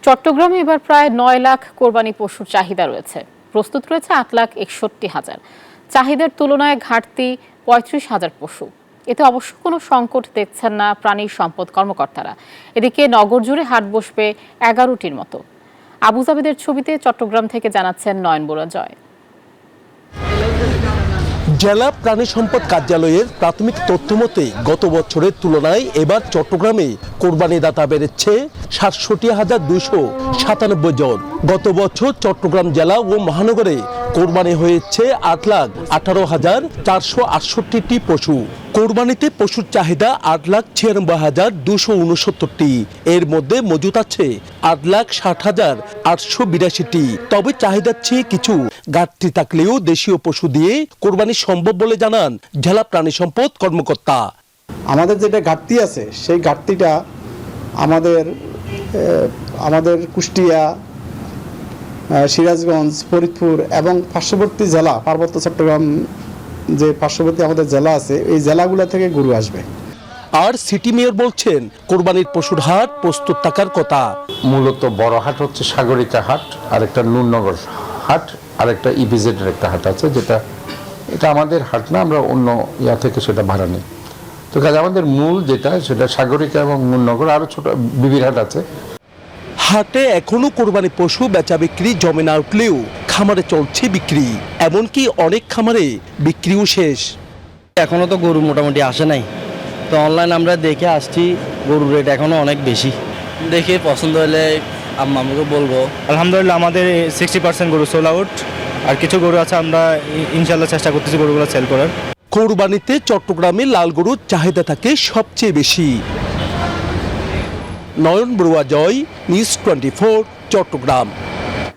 চট্টগ্রামে এবার প্রায় ৯ লাখ কোরবানি পশুর চাহিদা রয়েছে। প্রস্তুত রয়েছে ৮,৬১,০০০। চাহিদার তুলনায় ঘাটতি ৩৫,০০০ পশু। এতে অবশ্য কোনো সংকট দেখছেন না প্রাণী সম্পদ কর্মকর্তারা। এদিকে নগর জুড়ে হাট বসবে ১১টির মতো। আবু জাবেদের ছবিতে চট্টগ্রাম থেকে জানাচ্ছেন নয়ন বড়ুয়া জয়। জেলা প্রাণী সম্পদ কার্যালয়ের প্রাথমিক তথ্য মতে গত বছরের তুলনায় এবার চট্টগ্রামে কোরবানি দাতা বেড়েছে ৬৭,২৯৭ জন। গত বছর চট্টগ্রাম জেলা ও মহানগরে কোরবানি হয়েছে ৮,১৮,৪৬৮টি পশু। কোরবানিতে পশুর চাহিদা ৮,৯৬,২৬৯টি। এর মধ্যে মজুত আছে ৮,৬০,৮৮২টি। তবে চাহিদার চেয়ে কিছু ঘাটতি থাকলেও দেশীয় পশু দিয়ে কোরবানি সম্ভব বলে জানান জেলা প্রাণী সম্পদ কর্মকর্তা। আমাদের যেটা ঘাটতি আছে সেই ঘাটতিটা আমাদের কুষ্টিয়া, সিরাজগঞ্জ, ফরিদপুর এবং পার্শ্ববর্তী জেলা পার্বত্য চট্টগ্রাম যে পার্শ্ববর্তী আমাদের জেলা আছে এই জেলাগুলো থেকে গরু আসবে। আর সিটি মেয়র বলছেন কোরবানির পশুর হাট প্রস্তুত থাকার কথা। মূলত বড় হাট হচ্ছে সাগরিকা হাট, আর একটা নুরনগর হাট, আর একটা ইপিজেডের একটা হাট আছে, এটা আমাদের হাট না, আমরা অন্য থেকে সেটা ভাড়া নিই। তো কাজে আমাদের মূল যেটা সেটা সাগরিকা এবং নুরনগর, আরো ছোট বিবির হাট আছে। হাটে এখনো কোরবানি পশু বেচা বিক্রি জমে না উঠলেও খামারে চলছে বিক্রি, এমনকি অনেক খামারে বিক্রিও শেষ। এখনো তো গরু মোটামুটি আসে নাই, তো অনলাইন আমরা দেখে আসছি, গরুর রেট এখনো অনেক বেশি। দেখে পছন্দ হলে আম্মাকে বলবো। আলহামদুলিল্লাহ আমাদের 60% গরু সোল আউট, আর কিছু গরু আছে, আমরা ইনশাল্লাহ চেষ্টা করতেছি গরুগুলো সেল করার। কোরবানিতে চট্টগ্রামে লাল গরুর চাহিদা থাকে সবচেয়ে বেশি। নয়ন বড়ুয়া জয়, নিউজ 24, চট্টগ্রাম।